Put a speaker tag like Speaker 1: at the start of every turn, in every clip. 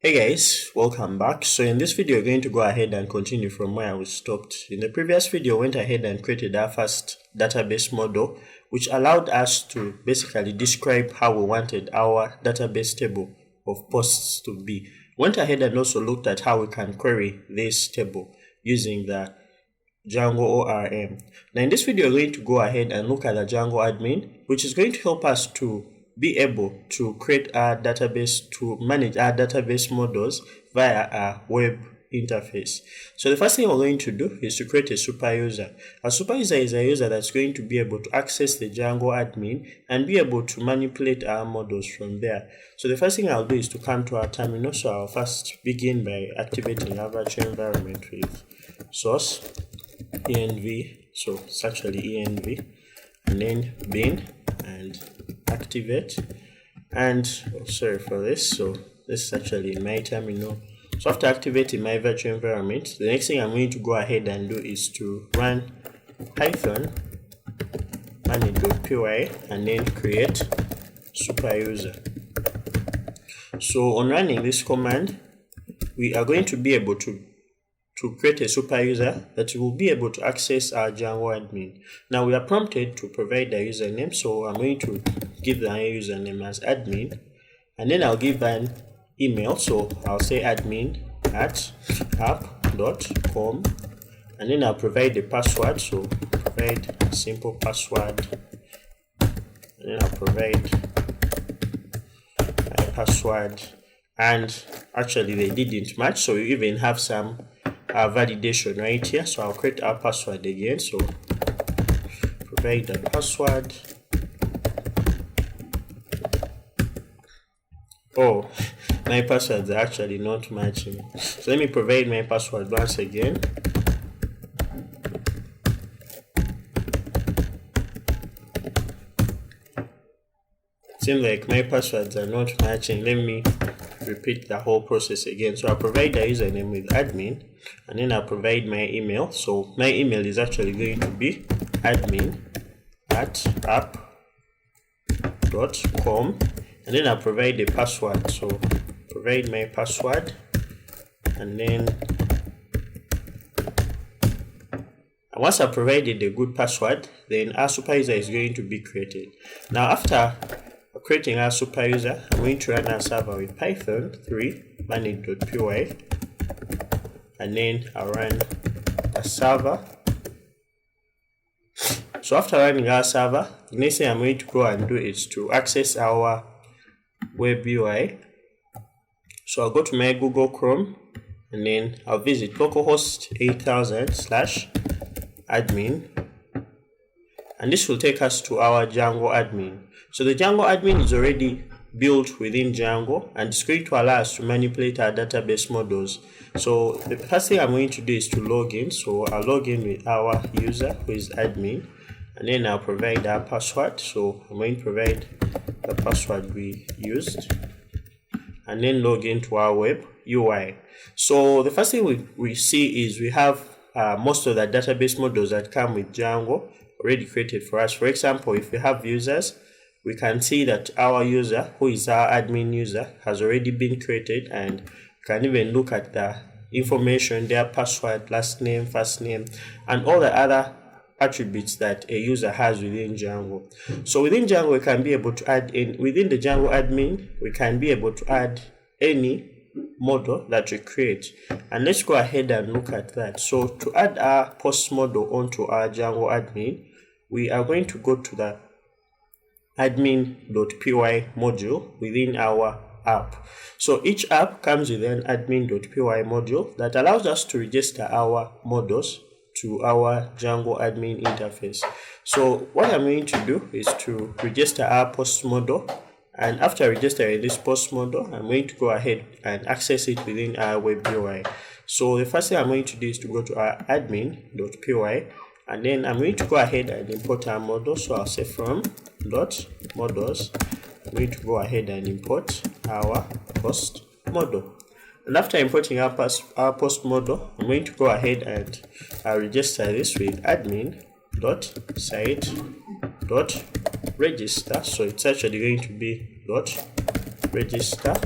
Speaker 1: Hey guys, welcome back. So in this video, we're going to go ahead and continue from where we stopped. In the previous video, we went ahead and created our first database model, which allowed us to basically describe how we wanted our database table of posts to be. Went ahead and also looked at how we can query this table using the Django ORM. Now in this video, we're going to go ahead and look at the Django admin, which is going to help us to be able to create our database, to manage our database models via a web interface. So the first thing we're going to do is to create a super user. A super user is a user that's going to be able to access the Django admin and be able to manipulate our models from there. So the first thing I'll do is to come to our terminal. So I'll first begin by activating our virtual environment with source env. So it's actually env, and then bin and activate. And sorry for this, so this is actually in my terminal. So after activating my virtual environment, the next thing I'm going to go ahead and do is to run python manage.py and then create super user. So on running this command, we are going to be able to create a super user that will be able to access our Django admin. Now we are prompted to provide a username, so I'm going to give the username as admin, and then I'll give an email, so I'll say admin@app.com, and then I'll provide the password, so provide a simple password, and then I'll provide my password. And actually they didn't match, so you even have some validation right here. So I'll create our password again, so provide the password. Oh, my passwords are actually not matching, so let me provide my password once again. Seems like my passwords are not matching. Let me repeat the whole process again. So I'll provide the username with admin, and then I'll provide my email. So my email is actually going to be admin@app.com, and then I'll provide the password. So provide my password, and then once I've provided a good password, then our super user is going to be created. Now after creating our super user, I'm going to run our server with python 3 manage.py, and then I'll run the server. So after running our server, the next thing I'm going to go and do is to access our web UI. So I'll go to my Google Chrome, and then I'll visit localhost 8000/admin, and this will take us to our Django admin. So the Django admin is already built within Django, and it's going to allow us to manipulate our database models. So the first thing I'm going to do is to log in. So I'll log in with our user, who is admin, and then I'll provide our password. So I'm going to provide the password we used, and then log into our web UI. So the first thing we see is we have most of the database models that come with Django already created for us. For example, if we have users, we can see that our user, who is our admin user, has already been created, and we can even look at the information, their password, last name, first name, and all the other attributes that a user has within Django. So within Django, we can be able to add within the Django admin, we can be able to add any model that we create, and let's go ahead and look at that. So to add our post model onto our Django admin, we are going to go to the admin.py module within our app. So each app comes with an admin.py module that allows us to register our models to our Django admin interface. So what I'm going to do is to register our post model, and after registering this post model, I'm going to go ahead and access it within our web UI. So the first thing I'm going to do is to go to our admin.py, and then I'm going to go ahead and import our model. So I'll say from .models, I'm going to go ahead and import our post model. And after importing our post model, I'm going to go ahead and register this with admin.site.register. So it's actually going to be .register.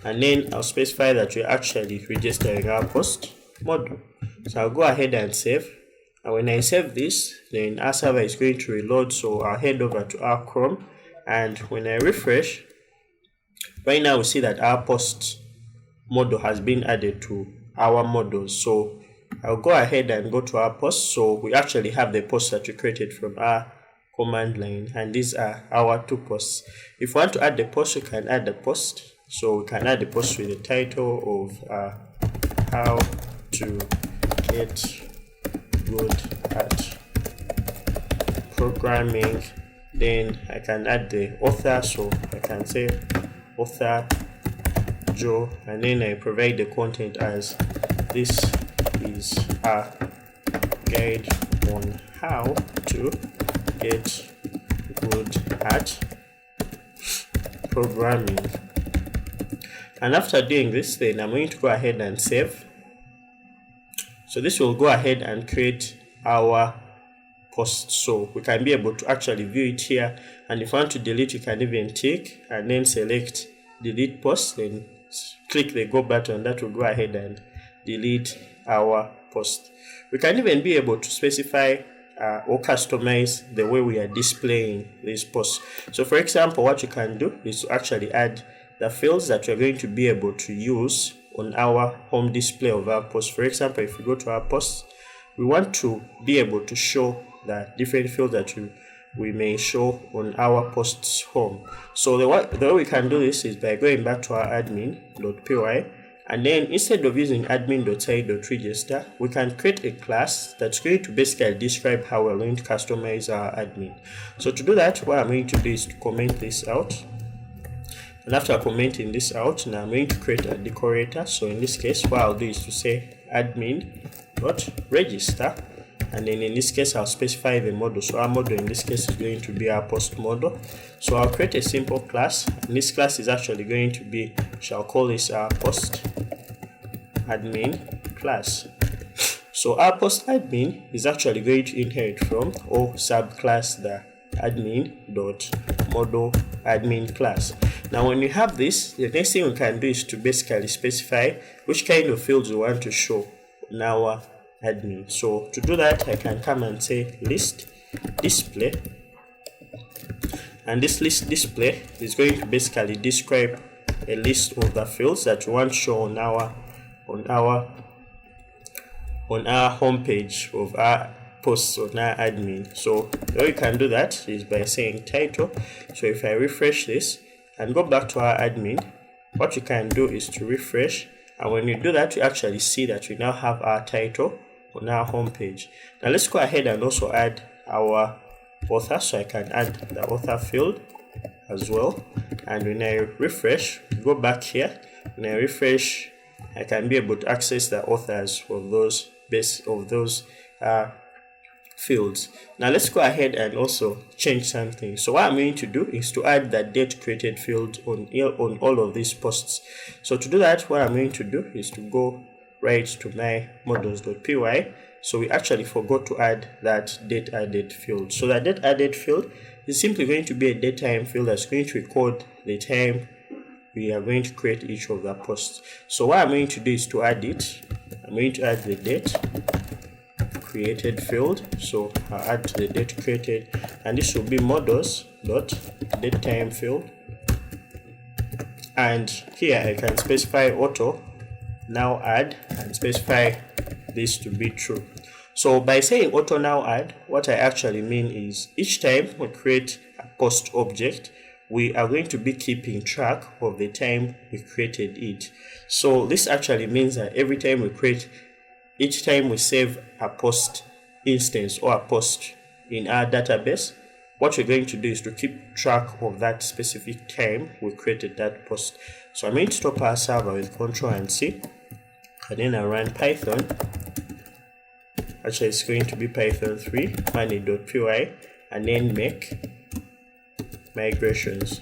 Speaker 1: and then I'll specify that we're actually registering our post model. So I'll go ahead and save, and when I save this, then our server is going to reload. So I'll head over to our Chrome, and when I refresh, right now we see that our post model has been added to our models. So I'll go ahead and go to our post. So we actually have the posts that we created from our command line, and these are our 2 posts. If we want to add the post, we can add the post. So we can add the post with the title of how to get good at programming. Then I can add the author, so I can say author Joe, and then I provide the content as this is a guide on how to get good at programming. And after doing this, then I'm going to go ahead and save. So this will go ahead and create our post, so we can be able to actually view it here. And if you want to delete, you can even tick and then select delete post, then click the go button. That will go ahead and delete our post. We can even be able to specify or customize the way we are displaying these posts. So for example, what you can do is to actually add the fields that we're going to be able to use on our home display of our post. For example, if we go to our posts, we want to be able to show the different fields that we may show on our posts home. So the way we can do this is by going back to our admin.py, and then instead of using admin.site.register, we can create a class that's going to basically describe how we're going to customize our admin. So to do that, what I'm going to do is to comment this out. And after commenting this out, now I'm going to create a decorator. So in this case, what I'll do is to say admin.register, and then in this case I'll specify the model. So our model in this case is going to be our post model. So I'll create a simple class, and this class is actually going to be, shall call this our post admin class. So our post admin is actually going to inherit from or subclass the admin.model admin class. Now when we have this, the next thing we can do is to basically specify which kind of fields we want to show on our admin. So to do that, I can come and say list display, and this list display is going to basically describe a list of the fields that we want to show on our home page of our posts on our admin. So the way you can do that is by saying title. So if I refresh this and go back to our admin, what you can do is to refresh, and when you do that, you actually see that we now have our title on our home page. Now let's go ahead and also add our author. So I can add the author field as well, and when I refresh, go back here, when I refresh, I can be able to access the authors of those fields. Now let's go ahead and also change something. So what I'm going to do is to add the date created field on all of these posts. So to do that, what I'm going to do is to go right to my models.py. So we actually forgot to add that date added field. So that date added field is simply going to be a date time field that's going to record the time we are going to create each of the posts. So what I'm going to do is to add it. I'm going to add the date created field. So I'll add the date created, and this will be models.datetime field. And here I can specify auto now add and specify this to be true. So by saying auto now add, what I actually mean is each time we create a post object, we are going to be keeping track of the time we created it. So this actually means that every time we create, each time we save a post instance or a post in our database, what we're going to do is to keep track of that specific time we created that post. So I'm going to stop our server with Ctrl and C, and then I run Python. Actually, it's going to be Python 3 money.py, and then make migrations.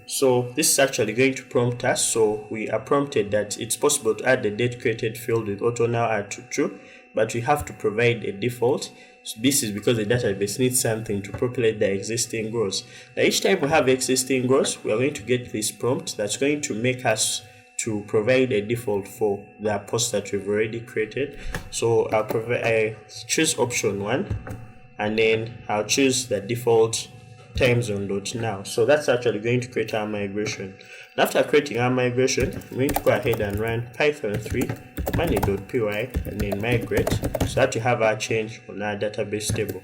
Speaker 1: So this is actually going to prompt us. So we are prompted that it's possible to add the date created field with auto now add to true, but we have to provide a default. So this is because the database needs something to populate the existing rows. Now each time we have existing rows, we are going to get this prompt that's going to make us to provide a default for the post that we've already created. So I choose option 1, and then I'll choose the default time zone.now. So that's actually going to create our migration. And after creating our migration, I'm going to go ahead and run python 3 money.py and then migrate, so that we have our change on our database table.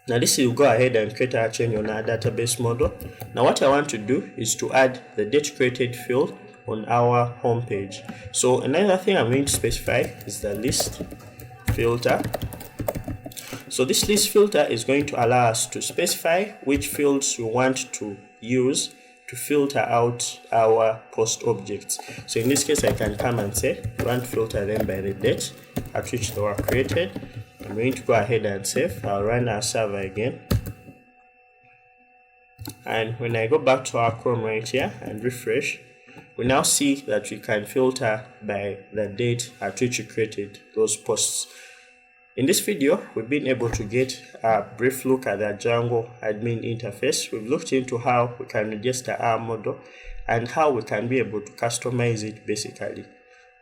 Speaker 1: Now this will go ahead and create our change on our database model. Now what I want to do is to add the date created field on our home page. So another thing I'm going to specify is the list filter. So this list filter is going to allow us to specify which fields we want to use to filter out our post objects. So in this case, I can come and say run filter them by the date at which they were created. I'm going to go ahead and save. I'll run our server again. And when I go back to our Chrome right here and refresh, we now see that we can filter by the date at which we created those posts. In this video, we've been able to get a brief look at the Django admin interface. We've looked into how we can register our model and how we can be able to customize it basically.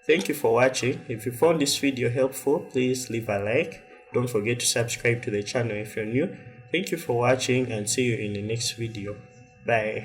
Speaker 1: Thank you for watching. If you found this video helpful, please leave a like. Don't forget to subscribe to the channel if you're new. Thank you for watching and see you in the next video. Bye.